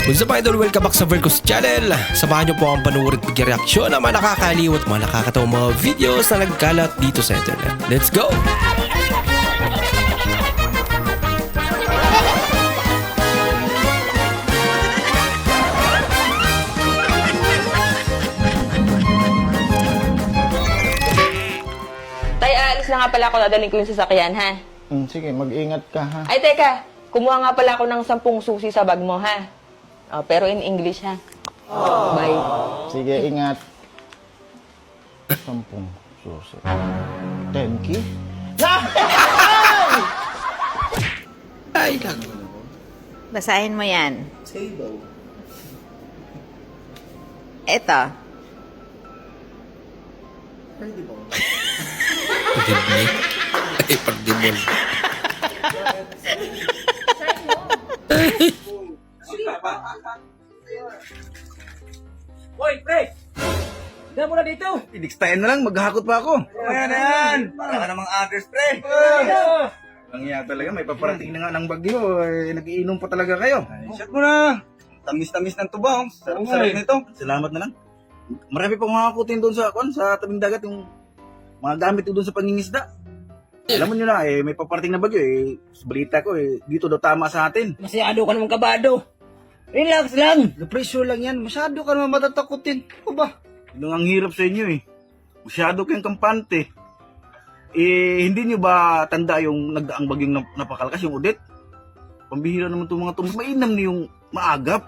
What's up idol? Welcome back sa Vercos Channel. Samahan niyo po ang panuorin at reaksyon ng mga nakakaliw at mga nakakatawang mga videos na nagkalat dito sa internet. Let's go! Tay, aalis na nga pala ako. Dadalhin ko yung sasakyan, ha? Sige, mag-ingat ka ha. Ay, teka. Kumuha nga pala ako ng 10 susi sa bag mo, ha? Oh, pero in English, ha? Bye. Sige, ingat. 10 susi. 10K? Ay lang. Basahin mo yan. Ito. Pagdibli. Ay, pagdibli. Hoy, pre! Diyan mo na dito! Next time na lang, maghahakot pa ako. Ayan, ayan! Para ka namang others, pre. Ang iya talaga, may paparating na nga ng bagyo. Nagiinom pa talaga kayo. Shot mo na! Tamis-tamis ng tubaw. Sarap-sarap nito. Salamat na lang. Marami pang makakutin doon sa tabing dagat, yung mga gamit ko doon sa pangingisda. Alam mo nyo na, may paparating na bagyo. Sa balita ko, dito daw tama sa atin. Masyado ka naman kabado! Relax lang! Na-pressure lang yan. Masyado ka naman matatakutin. Ano ba? Yun ang hirap sa inyo Masyado kayong kampante. Hindi nyo ba tanda yung nagdaang bagyong napakalakas, yung Odette? Pambihira naman itong mga tumas. Mainam na yung maagap.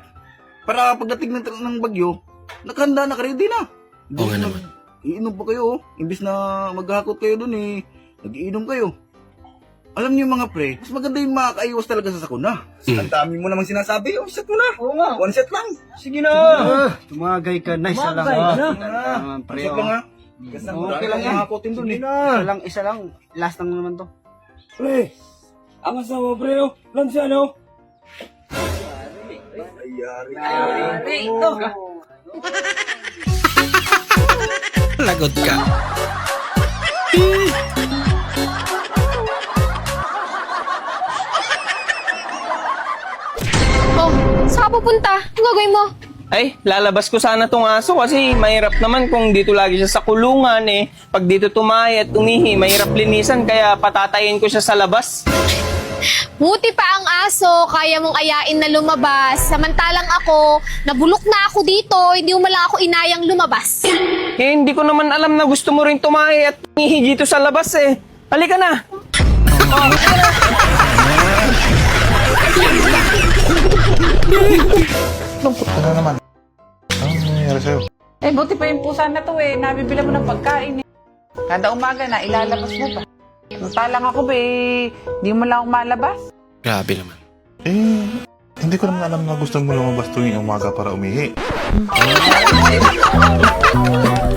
Para pagdating ng bagyo, nakahanda na, ready na. Oo nga naman. Iinom pa kayo. Imbis na maghakot kayo dun nag-iinom kayo. Alam niyo mga pre, mas maganda yung makakaiwas talaga sa sakuna. Ang dami mo namang sinasabi. Shot mo na. Oo nga! One shot lang. Sige na! Tumagay ka. Nice na lang. Tumagay ka One shot lang ha. Kasi Okay lang yan. makakotin dun Isa lang. Last lang naman to. Pre! Ang asawa, pre, oh! Lansan, oh! Ayari. Ito. Lagot ka. Oh, saan ka pupunta? Ang gagawin mo? Ay, lalabas ko sana tong aso kasi mahirap naman kung dito lagi siya sa kulungan Pag dito tumahi at umihi, mahirap linisan kaya patatayin ko siya sa labas. Buti pa ang aso, kaya mong ayain na lumabas. Samantalang ako, nabulok na ako dito, hindi mo lang ako inayang lumabas. Eh, hindi ko naman alam na gusto mo rin tumahi at umihi dito sa labas Halika na. Lungkot ka na naman. Anong nangyayari sa'yo? Eh, buti pa yung pusa na to nabibila mo ng pagkain Kada umaga na, ilalabas mo pa. Samantalang ako di mo lang ako malabas. Grabe naman. Hindi ko naman alam na gusto mo lumabas tuwing umaga para umihi.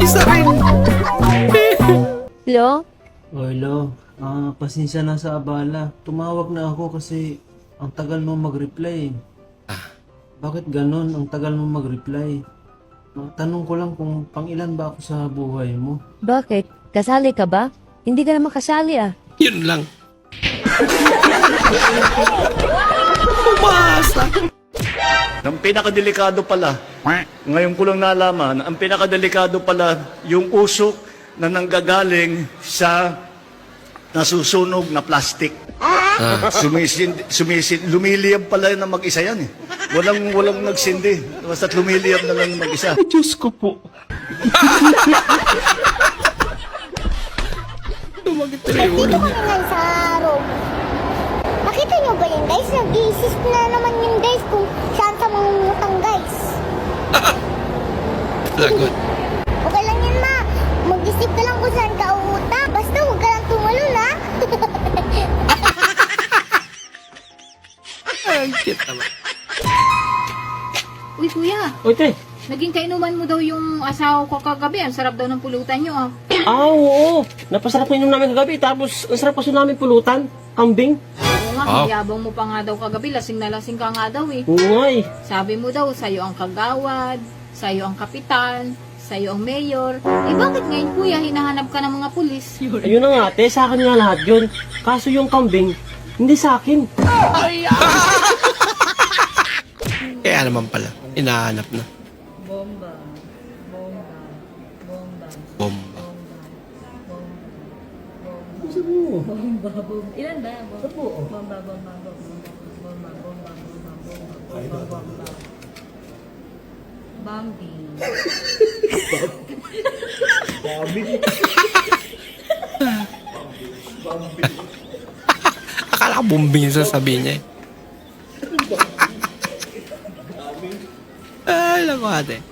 Isa rin. Hello? Hello. Pasensya na sa abala. Tumawag na ako kasi ang tagal mo mag-reply. Bakit ganon? Ang tagal mo mag-reply. Tanong ko lang kung pang-ilan ba ako sa buhay mo? Bakit? Kasali ka ba? Hindi ka naman kasali Yun lang. Umasa. Ang pinakadelikado pala, ngayon ko lang nalaman, ang pinakadelikado pala yung usok na nanggagaling sa nasusunog na plastic. Lumiliyab pala na mag-isa yan Walang nagsindi. Basta't lumiliyab na lang mag-isa. Diyos ko po. Nandito kami ngayon sa room. Nakita nyo ba yun guys? Nag-iisip na naman yun guys kung saan sa mangungutang guys. Lagot. Okay lang yun ma. Mag-isip ka lang kung saan ka uutang. Basta huwag ka lang tumalon ha. Ang cute naman. Uy, kuya. Uy, te. Naging kainuman mo daw yung asawa ko kagabi. Ang sarap daw ng pulutan nyo Oo. Napasarap ko inom namin kagabi. Tapos, ang sarap pa namin pulutan. Kambing. Oo nga, yabang mo pa nga daw kagabi. Lasing na lasing ka nga daw Oo nga Sabi mo daw, sa'yo ang kagawad, sa'yo ang kapitan, sa'yo ang mayor. Bakit ngayon kuya, hinahanap ka ng mga pulis? Ayun na nga, te. Sa akin nga lahat yun. Kaso yung kambing, hindi sa akin. Ay, Kaya naman pala, hinahanap na. Bomba. Bomba. Bomba. Bomba. Bomba. Bomba. Ilan ba? Bomba. Bomba. Bomba. Bomba. Bomba. Bomba. Bambi. Akala ko bombing yung sasabihin niya eh. Ay, lang ko ate.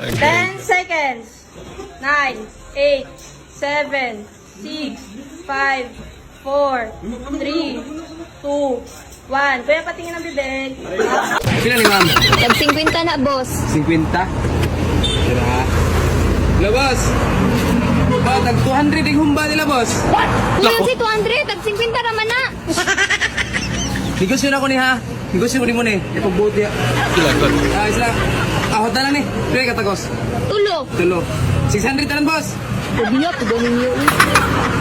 Okay. 10 seconds. 9, 8, 7, 6, 5, 4, 3, 2, 1. Kuya, patingin ang bibig. Sila ni ma'am? Tag 50 na, boss. 50? Sira. Hello, boss. Ba, tag 200 yung humba nila, boss. Kuya, si 200. Tag 50 naman na. Negosyo na ko ni ha. Negosyo ko ni mo ni. Ipagbuti. Isla. Ahot na lang ni. Pwede katagos. Tulo. Tulo. 600 na lang, boss. Sabi niya, tuganin niyo.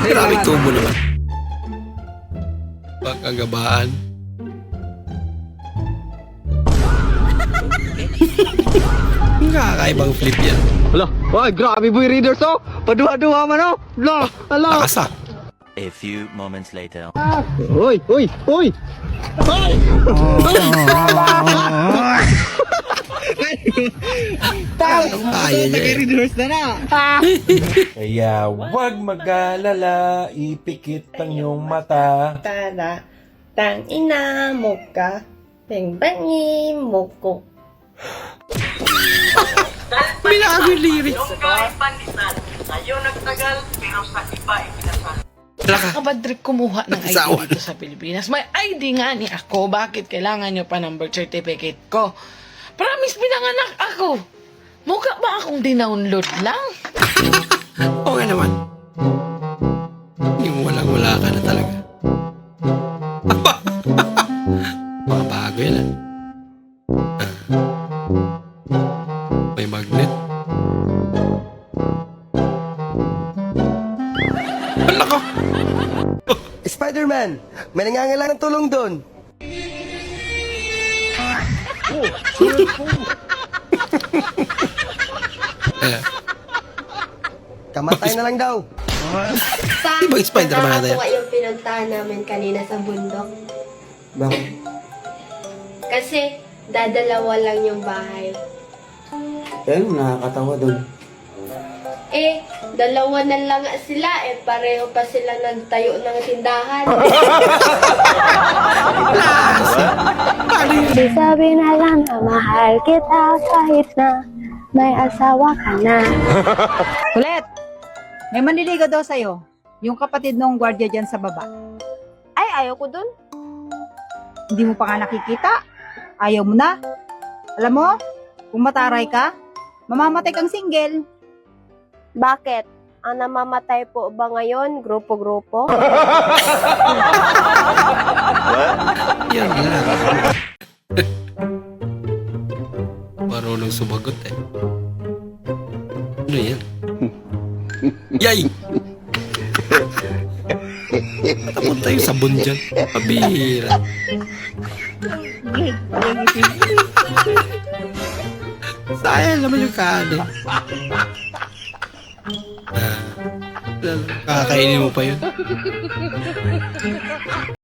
Grabe tubo naman. Pagkagabaan. Nakakaibang flip yan. Hala, ay, grabe boy readers oh. Paduha-duha man oh. Hala. Lakas ah. A few moments later. Uy. Kaya niya eh. Readers na na. Kaya wag mag-alala, ipikit ang iyong mata. Tara, tang ina mo ka, bang-bangi mo ko. Binago yung lyrics. Nakabadrik kumuha ng ID Sawan. dito sa Pilipinas. May ID nga ni ako. Bakit kailangan nyo pa ng birth certificate ko? Promise, pinanganak ako. Mukha ba akong dinownload lang? Oo nga naman. Yung walang-wala ka na talaga. Mga bago yan ah. May magnet. Wala ko. Spider-Man, may nangangailangan ng tulong doon. Kamatay na lang daw. Ibang Spider-Man natin. Nakakatuwa yung pinuntahan namin kanina sa bundok. Bakit? Kasi dadalawa lang yung bahay. Ayun, nakakatawa doon. Eh, dalawa na lang nga sila. Eh, pareho pa sila nagtayo ng tindahan. Di sabi na lang na mahal kita kahit na may asawa ka na. Ulit! May manliligaw daw sa'yo. Yung kapatid nung gwardiya dyan sa baba. Ay, ayaw ko dun. Hindi mo pa nga nakikita. Ayaw mo na. Alam mo, kung mataray ka, mamamatay kang single. Bakit? Ang namamatay po ba ngayon? Grupo-grupo? Yan lang. Marunong sumagot eh. Ano yan? Yay! Tapon tayo sa bunjan. Pabira. Sayang naman yung kanin. Kakainin mo pa yun.